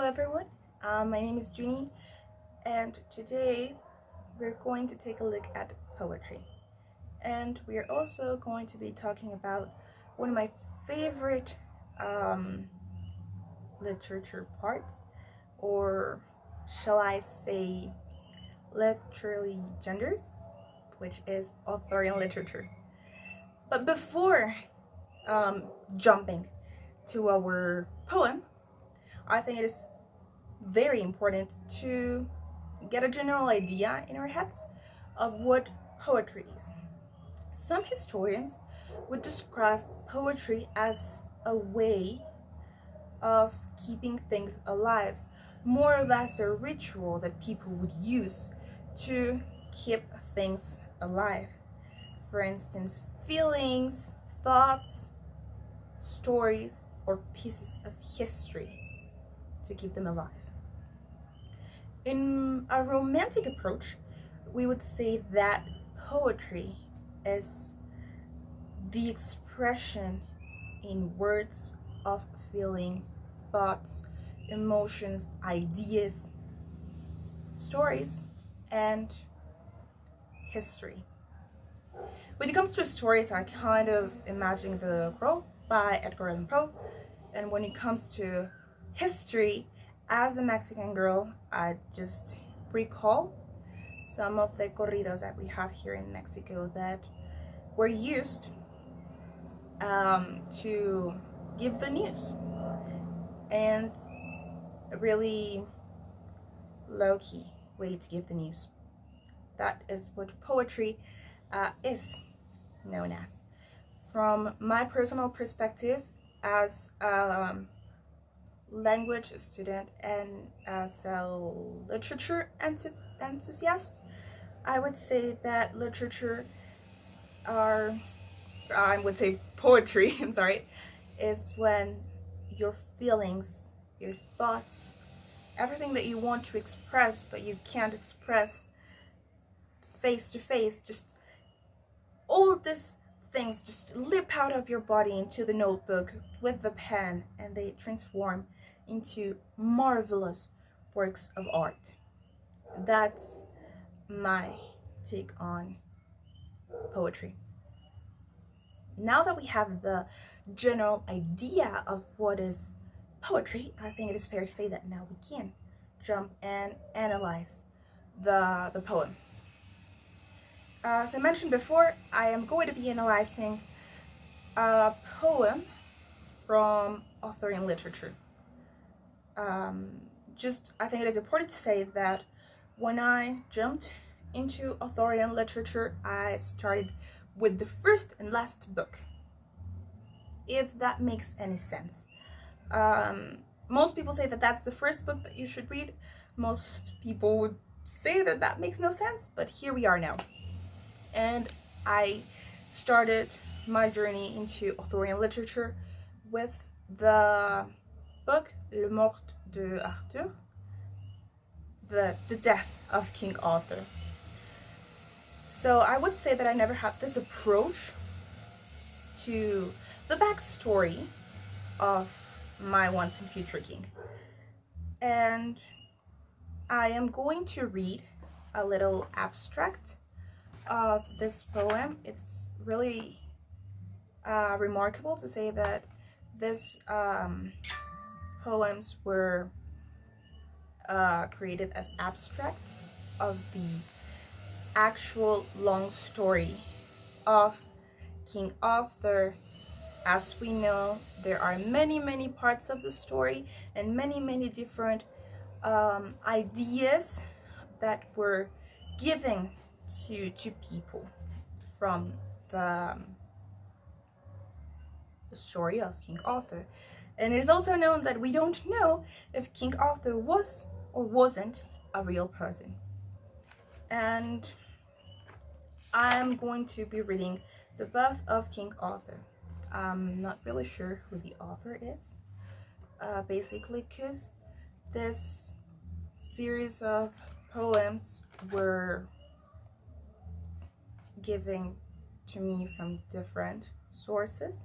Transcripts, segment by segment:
everyone, my name is Junie, and today we're going to take a look at poetry. And we are also going to be talking about one of my favorite um, literature parts, or shall I say, literally genders, which is authorial literature. But before jumping to our poem, I think it is very important to get a general idea in our heads of what poetry is. Some historians would describe poetry as a way of keeping things alive, more or less a ritual that people would use to keep things alive. For instance, feelings, thoughts, stories, or pieces of history to keep them alive. In a romantic approach, we would say that poetry is the expression in words of feelings, thoughts, emotions, ideas, stories, and history. When it comes to stories, I kind of imagine The Crow by Edgar Allan Poe, and when it comes to history, as a Mexican girl, I just recall some of the corridos that we have here in Mexico that were used to give the news, and a really low-key way to give the news. That is what poetry is known as. From my personal perspective as a language student and as a literature enthusiast, I would say that literature I would say poetry, I'm sorry, is when your feelings, your thoughts, everything that you want to express but you can't express face to face, just all these things just leap out of your body into the notebook with the pen, and they transform into marvelous works of art. That's my take on poetry. Now that we have the general idea of what is poetry, I think it is fair to say that now we can jump and analyze the poem. As I mentioned before, I am going to be analyzing a poem from authorial literature. I think it is important to say that when I jumped into authorial literature, I started with the first and last book, if that makes any sense. Most people say that that's the first book that you should read. Most people would say that that makes no sense, but here we are now. And I started my journey into authorial literature with the book Le Mort de Arthur, the death of King Arthur. So I would say that I never had this approach to the backstory of my once and future king. And I am going to read a little abstract of this poem. It's really remarkable to say that these poems were created as abstracts of the actual long story of King Arthur. As we know, there are many parts of the story and many different ideas that were given to people from the story of King Arthur. And it is also known that we don't know if King Arthur was or wasn't a real person. And I'm going to be reading The Birth of King Arthur. I'm not really sure who the author is, basically because this series of poems were given to me from different sources,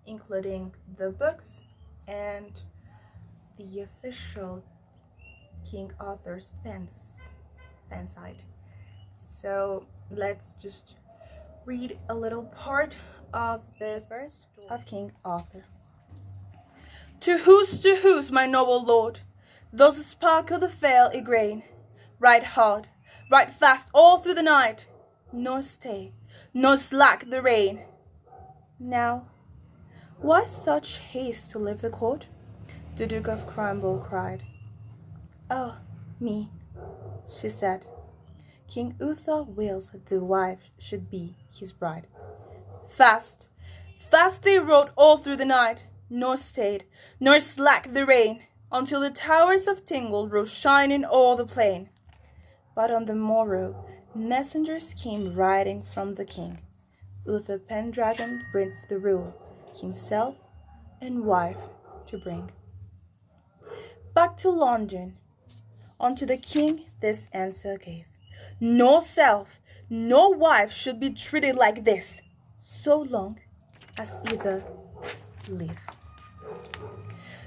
including the books and the official King Arthur's fansite. So let's just read a little part of this verse of King Arthur. To whose, my noble lord, those sparkle the fair Igraine, ride hard, ride fast all through the night, nor stay, nor slack the rein. Now, why such haste to leave the court? The Duke of Cromwell cried. Oh, me, she said. King Uther wills the wife should be his bride. Fast, fast they rode all through the night, nor stayed, nor slack the rein, until the towers of Tingle rose shining o'er the plain. But on the morrow messengers came riding from the king. Uther Pendragon brings the rule, himself and wife to bring. Back to London, unto the king this answer gave. No self, no wife should be treated like this, so long as either live.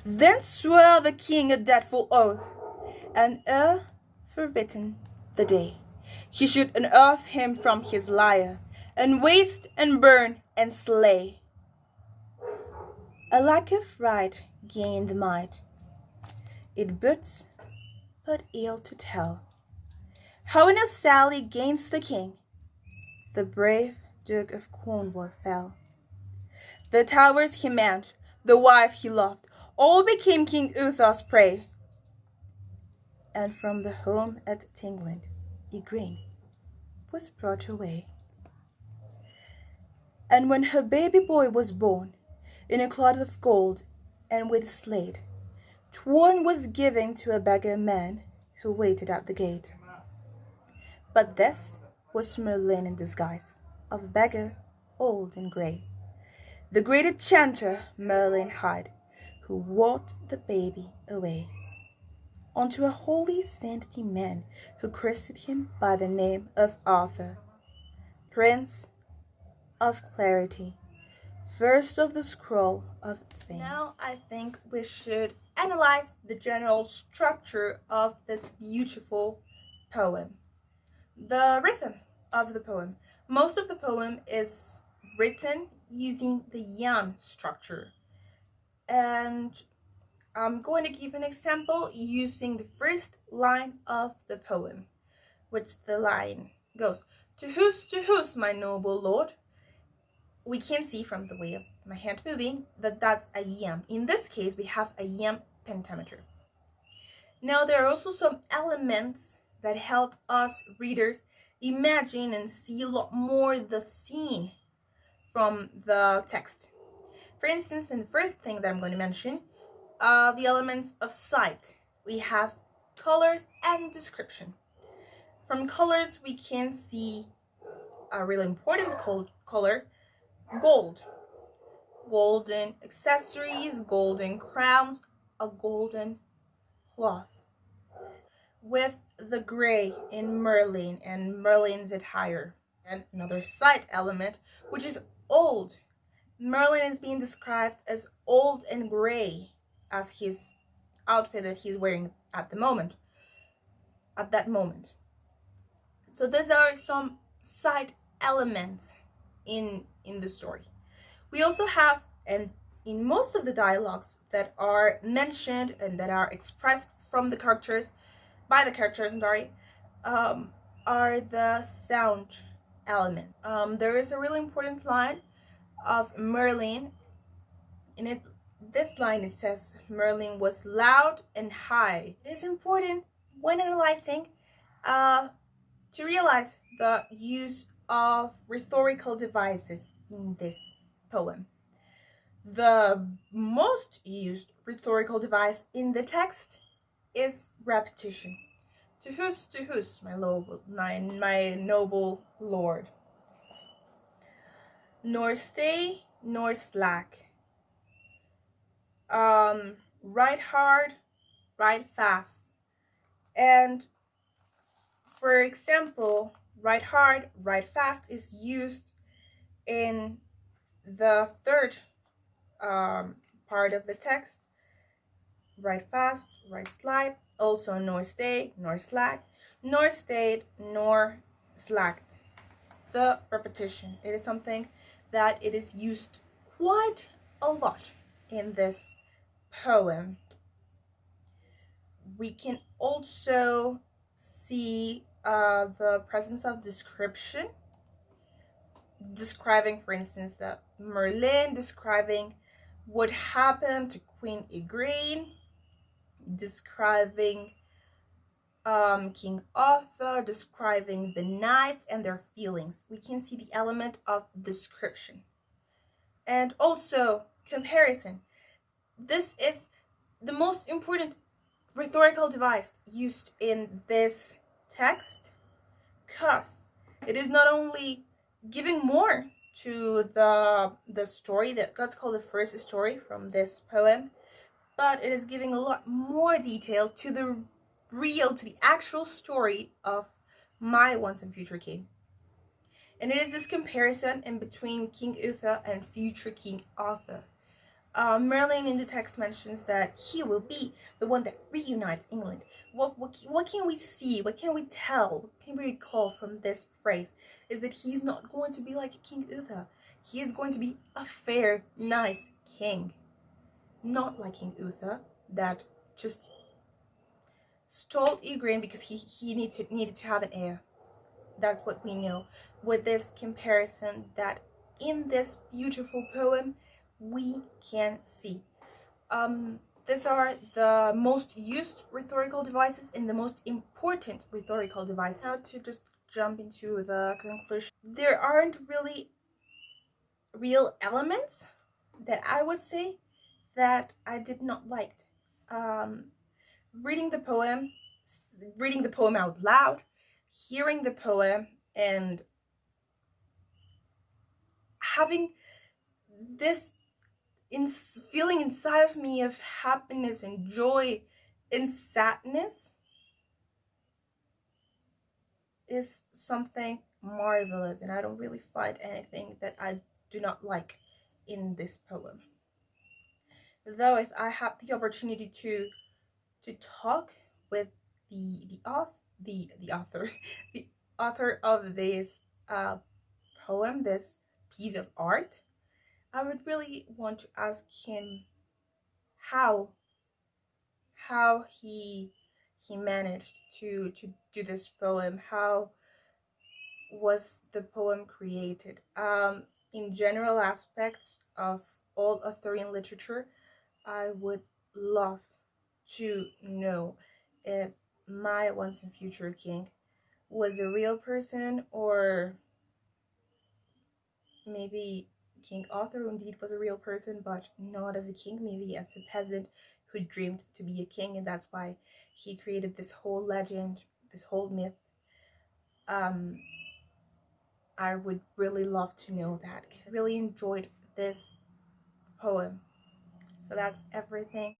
Then swore the king a dreadful oath, and ere forwritten the day, he should unearth him from his lyre, and waste and burn and slay. A lack of right gained the might. It boots but ill to tell how in a sally gainst the king the brave Duke of Cornwall fell. The towers he manned, the wife he loved, all became King Uther's prey. And from the home at England, Igraine was brought away. And when her baby boy was born, in a cloth of gold and with slate, one was given to a beggar man who waited at the gate. But this was Merlin in disguise, of beggar, old and grey, the great enchanter Merlin hied, who walked the baby away unto a holy saintly man who christened him by the name of Arthur, Prince of Clarity, first of the scroll of fame. Now I think we should analyze the general structure of this beautiful poem. The rhythm of the poem. Most of the poem is written using the YAM structure. And I'm going to give an example using the first line of the poem, which the line goes, to whose, my noble lord? We can see from the way of my hand moving that that's a YAM. In this case, we have a YAM pentameter. Now, there are also some elements that help us readers imagine and see a lot more the scene from the text. For instance, in the first thing that I'm going to mention, the elements of sight. We have colors and description. From colors, we can see a really important color, gold. Golden accessories, golden crowns, a golden cloth. With the gray in Merlin and Merlin's attire. And another sight element, which is old. Merlin is being described as old and gray as his outfit that he's wearing at that moment. So these are some side elements in the story. We also have, and in most of the dialogues that are mentioned and that are expressed from the characters, by the characters, are the sound element. There is a really important line of Merlin. In this line it says Merlin was loud and high. It is important when analyzing to realize the use of rhetorical devices in this poem. The most used rhetorical device in the text is repetition. To whose, my noble lord? Nor stay, nor slack. Ride hard, ride fast. And for example, ride hard, ride fast is used in the third part of the text, right fast, right slide, also nor stay, nor slack, nor stayed, nor slacked. The repetition, it is something that it is used quite a lot in this poem. We can also see the presence of description, describing, for instance, the Merlin, describing what happened to Queen Igraine, describing King Arthur, describing the knights and their feelings. We can see the element of description. And also comparison. This is the most important rhetorical device used in this text, because it is not only giving more to the story, that let's call the first story from this poem, but it is giving a lot more detail to the actual story of my once and future king. And it is this comparison in between King Uther and future King Arthur. Merlin in the text mentions that he will be the one that reunites England. What can we see? What can we tell? What can we recall from this phrase? Is that he's not going to be like King Uther. He is going to be a fair, nice king. Not like King Uther, that just stole Igraine because he needed to have an heir. That's what we know. With this comparison that in this beautiful poem we can see. These are the most used rhetorical devices and the most important rhetorical devices. Now to just jump into the conclusion. There aren't really real elements that I would say that I did not like. Reading the poem out loud, hearing the poem, and having this feeling inside of me of happiness and joy and sadness is something marvelous, and I don't really find anything that I do not like in this poem. Though if I had the opportunity to talk with the author the author of this poem, this piece of art, I would really want to ask him how he managed to do this poem. How was the poem created? In general aspects of all Arthurian literature, I would love to know if my once and future king was a real person, or maybe King Arthur indeed was a real person, but not as a king, maybe as a peasant who dreamed to be a king, and that's why he created this whole legend, this whole myth. I would really love to know that. I really enjoyed this poem. So that's everything.